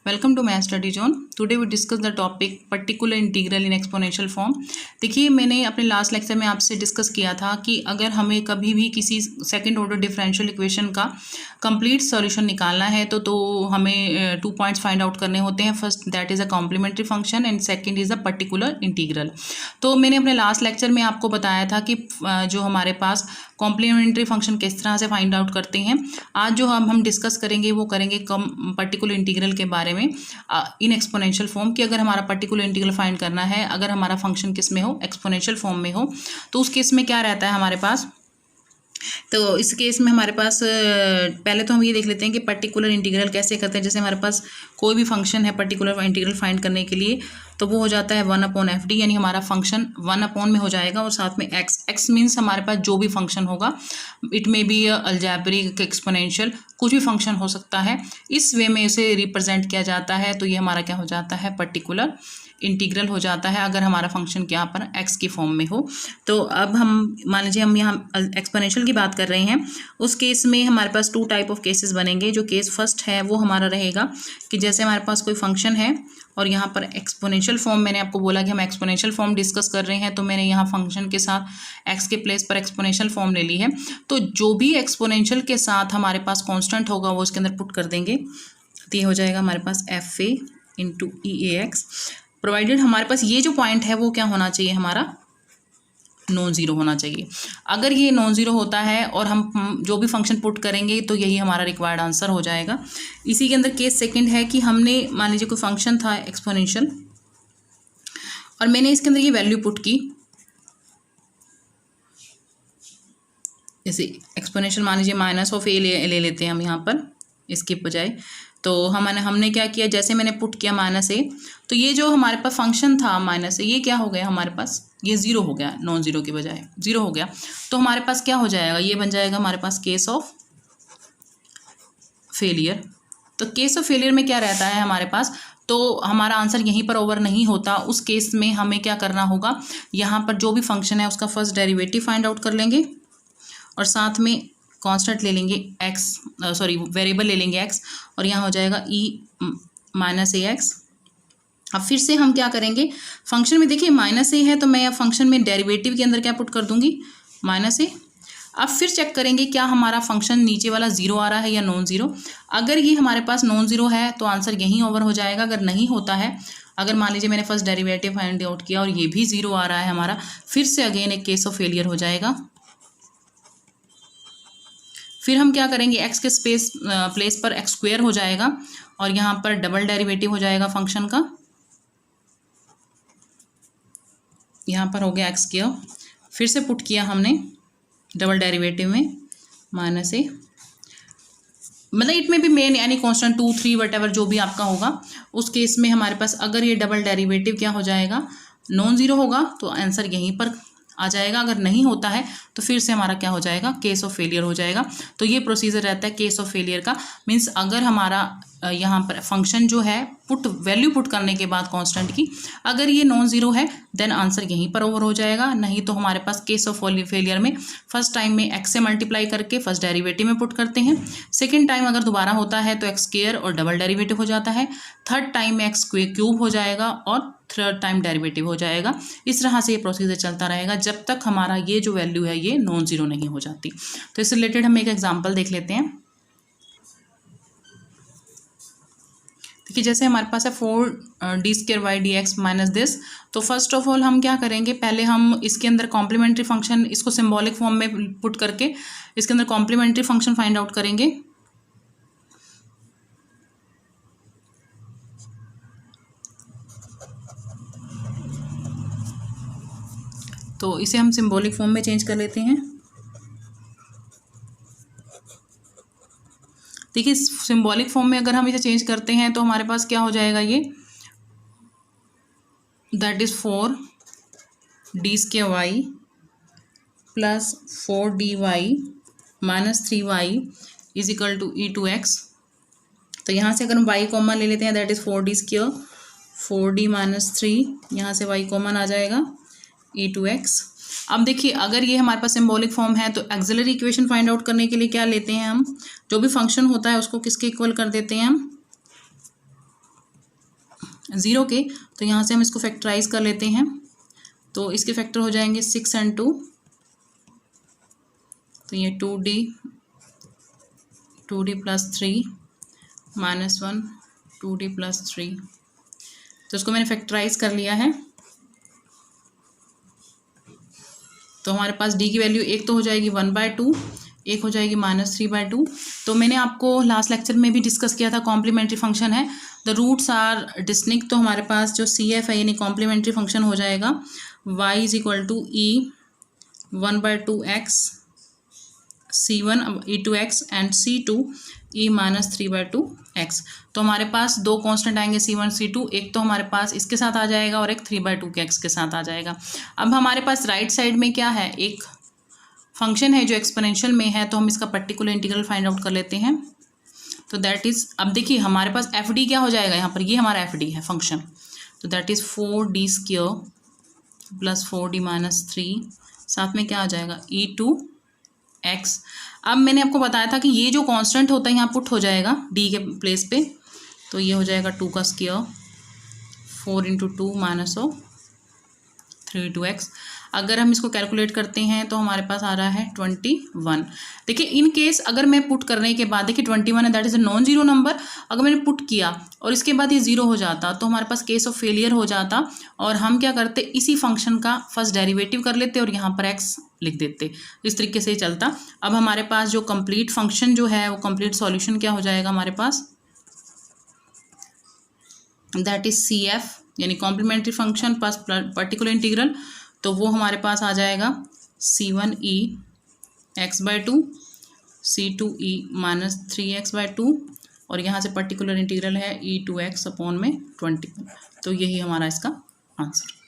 Welcome to my study zone. Today we discuss the topic particular integral in exponential form. देखिए, मैंने अपने last lecture में आपसे discuss किया था कि अगर हमें कभी भी किसी सेकंड ऑर्डर डिफरेंशियल इक्वेशन का कंप्लीट सॉल्यूशन निकालना है तो हमें 2 पॉइंट्स फाइंड आउट करने होते हैं। First that is a complementary function and second is a particular integral. तो मैंने अपने लास्ट लेक्चर में आपको बताया था कि जो हमारे पास कॉम्प्लीमेंट्री फंक्शन किस तरह से फाइंड आउट करते हैं। आज जो हम डिस्कस करेंगे वो करेंगे पर्टिकुलर इंटीग्रल के बारे में इन एक्सपोनेंशियल फॉर्म कि अगर हमारा पर्टिकुलर इंटीग्रल फाइंड करना है, अगर हमारा फंक्शन किस में हो, एक्सपोनेंशियल फॉर्म में हो, तो उस केस में क्या रहता है हमारे पास। तो इस केस में हमारे पास पहले तो हम ये देख लेते हैं कि पर्टिकुलर इंटीग्रल कैसे करते हैं। जैसे हमारे पास कोई भी फंक्शन है पर्टिकुलर इंटीग्रल फाइंड करने के लिए, तो वो हो जाता है 1/fd, यानी हमारा फंक्शन 1 में हो जाएगा और साथ में x मीन्स हमारे पास जो भी फंक्शन होगा, it may be algebraic, exponential, कुछ भी फंक्शन हो सकता है। इस वे में इसे रिप्रेजेंट किया जाता है, तो ये हमारा क्या हो जाता है, पर्टिकुलर इंटीग्रल हो जाता है अगर हमारा फंक्शन क्या पर x की फॉर्म में हो। तो अब हम मान लीजिए हम यहाँ एक्सपोनेंशियल की बात कर रहे हैं, उस केस में हमारे पास 2 टाइप ऑफ केसेस बनेंगे। जो केस फर्स्ट है वो हमारा रहेगा कि जैसे हमारे पास कोई फंक्शन है और यहाँ पर एक्सपोनेंशियल फॉर्म, मैंने आपको बोला कि हम एक्सपोनेंशियल फॉर्म डिस्कस कर रहे हैं, तो मैंने यहाँ फंक्शन के साथ x के प्लेस पर एक्सपोनेंशियल फॉर्म ले ली है। तो जो भी एक्सपोनेंशियल के साथ हमारे पास कांस्टेंट होगा वो इसके अंदर पुट कर देंगे, तो ये हो जाएगा हमारे पास FA इंटू EAX, प्रोवाइडेड हमारे पास ये जो पॉइंट है वो क्या होना चाहिए, हमारा नॉन ज़ीरो होना चाहिए। अगर ये नॉन ज़ीरो होता है और हम जो भी फंक्शन पुट करेंगे तो यही हमारा रिक्वायर्ड आंसर हो जाएगा। इसी के अंदर केस सेकंड है कि हमने मान लीजिए कोई फंक्शन था एक्सपोनेंशियल और मैंने इसके अंदर ये वैल्यू पुट की, जैसे एक्सपोनेंशियल मान लीजिए -a ले लेते हैं हम यहाँ पर इसके बजाय। तो हमने क्या किया, जैसे मैंने पुट किया -a, तो ये जो हमारे पास फंक्शन था -a, ये क्या हो गया हमारे पास, ये ज़ीरो हो गया, नॉन ज़ीरो के बजाय ज़ीरो हो गया। तो हमारे पास क्या हो जाएगा, ये बन जाएगा हमारे पास केस ऑफ फेलियर। तो केस ऑफ फेलियर में क्या रहता है हमारे पास, तो हमारा आंसर यहीं पर ओवर नहीं होता। उस केस में हमें क्या करना होगा, यहाँ पर जो भी फंक्शन है उसका फर्स्ट डेरिवेटिव फाइंड आउट कर लेंगे और साथ में कांस्टेंट ले लेंगे वेरिएबल ले लेंगे x, और यहाँ हो जाएगा -ax। अब फिर से हम क्या करेंगे, फंक्शन में देखिए -a है, तो मैं फंक्शन में डेरिवेटिव के अंदर क्या पुट कर दूंगी, -a। अब फिर चेक करेंगे क्या हमारा फंक्शन नीचे वाला ज़ीरो आ रहा है या नॉन ज़ीरो। अगर ये हमारे पास नॉन ज़ीरो है तो आंसर यहीं ओवर हो जाएगा। अगर नहीं होता है, अगर मान लीजिए मैंने फर्स्ट डेरिवेटिव फाइंड आउट किया और ये भी ज़ीरो आ रहा है हमारा, फिर से अगेन एक केस ऑफ फेलियर हो जाएगा। फिर हम क्या करेंगे, x के प्लेस पर x² हो जाएगा और यहाँ पर डबल डेरिवेटिव हो जाएगा फंक्शन का, यहाँ पर हो गया x², फिर से पुट किया हमने डबल डेरिवेटिव में -a, मतलब इट में भी मेन यानी कांस्टेंट 2 3 वटेवर जो भी आपका होगा। उस केस में हमारे पास अगर ये डबल डेरिवेटिव क्या हो जाएगा, नॉन ज़ीरो होगा, तो आंसर यहीं पर आ जाएगा। अगर नहीं होता है तो फिर से हमारा क्या हो जाएगा, केस ऑफ फेलियर हो जाएगा। तो ये प्रोसीजर रहता है केस ऑफ फेलियर का। मीन्स अगर हमारा यहाँ पर फंक्शन जो है वैल्यू पुट करने के बाद कांस्टेंट की, अगर ये नॉन ज़ीरो है देन आंसर यहीं पर ओवर हो जाएगा। नहीं तो हमारे पास केस ऑफ फेलियर में फर्स्ट टाइम में x से मल्टीप्लाई करके फर्स्ट डेरिवेटिव में पुट करते हैं, सेकेंड टाइम अगर दोबारा होता है तो x² और डबल डेरिवेटिव हो जाता है, थर्ड टाइम में x³ हो जाएगा और थर्ड टाइम डेरिवेटिव हो जाएगा। इस तरह से ये प्रोसीजर चलता रहेगा जब तक हमारा ये जो वैल्यू है ये नॉन ज़ीरो नहीं हो जाती। तो इससे रिलेटेड हम एक एग्जांपल देख लेते हैं। देखिए, जैसे हमारे पास है 4d² dx माइनस दिस। तो फर्स्ट ऑफ ऑल हम क्या करेंगे, पहले हम इसके अंदर कॉम्प्लीमेंट्री फंक्शन, इसको सिंबॉलिक फॉर्म में पुट करके इसके अंदर कॉम्प्लीमेंट्री फंक्शन फाइंड आउट करेंगे। तो इसे हम सिंबॉलिक फॉर्म में चेंज कर लेते हैं। देखिए, सिंबॉलिक फॉर्म में अगर हम इसे चेंज करते हैं तो हमारे पास क्या हो जाएगा, ये that is 4d² plus 4dy minus 3y is equal to e2x। तो यहाँ से अगर हम y कॉमन ले लेते हैं that is 4d², 4d minus 3, यहाँ से y कॉमन आ जाएगा e2x। अब देखिए, अगर ये हमारे पास सिंबॉलिक फॉर्म है तो एक्सिलरी इक्वेशन फाइंड आउट करने के लिए क्या लेते हैं हम, जो भी फंक्शन होता है उसको किसके इक्वल कर देते हैं हम, ज़ीरो के, तो यहाँ से हम इसको फैक्टराइज कर लेते हैं। तो इसके फैक्टर हो जाएंगे 6 and 2, तो ये 2d प्लस 3 -1 2d प्लस 3, तो इसको मैंने फैक्टराइज कर लिया है। तो हमारे पास d की वैल्यू एक तो हो जाएगी 1/2, एक हो जाएगी -3/2। तो मैंने आपको लास्ट लेक्चर में भी डिस्कस किया था, कॉम्प्लीमेंट्री फंक्शन है, द रूट्स आर डिस्टिंक्ट। तो हमारे पास जो CF है यानी कॉम्प्लीमेंट्री फंक्शन हो जाएगा y = e 1/2x C1 e2x and C2 e -3/2x। तो हमारे पास दो कांस्टेंट आएंगे C1 C2, एक तो हमारे पास इसके साथ आ जाएगा और एक 3/2 के x के साथ आ जाएगा। अब हमारे पास राइट साइड में क्या है, एक फंक्शन है जो एक्सपोनेंशियल में है, तो हम इसका पर्टिकुलर इंटीग्रल फाइंड आउट कर लेते हैं। तो दैट इज़, अब देखिए हमारे पास FD क्या हो जाएगा यहाँ पर, ये हमारा FD है फंक्शन, तो that is 4d² plus 4d - 3, साथ में क्या आ जाएगा e2x। अब मैंने आपको बताया था कि ये जो कांस्टेंट होता है यहाँ पुट हो जाएगा d के प्लेस पे, तो ये हो जाएगा 2 का स्क्वायर 4 × 2 -3x। अगर हम इसको कैलकुलेट करते हैं तो हमारे पास आ रहा है 21। देखिए इन केस अगर मैं पुट करने के बाद, देखिए 21 है, that is a non zero number, अगर मैंने पुट किया और इसके बाद ये ज़ीरो हो जाता तो हमारे पास केस ऑफ फेलियर हो जाता, और हम क्या करते, इसी फंक्शन का फर्स्ट डेरिवेटिव कर लेते और यहाँ पर x लिख देते। इस तरीके से चलता। अब हमारे पास जो कंप्लीट फंक्शन जो है वो कंप्लीट सॉल्यूशन क्या हो जाएगा हमारे पास, दैट इज़ CF यानी complementary function plus particular integral, तो वो हमारे पास आ जाएगा C1 e x/2 C2 e -3x/2 और यहाँ से पर्टिकुलर इंटीग्रल है e2x/20। तो यही हमारा इसका आंसर।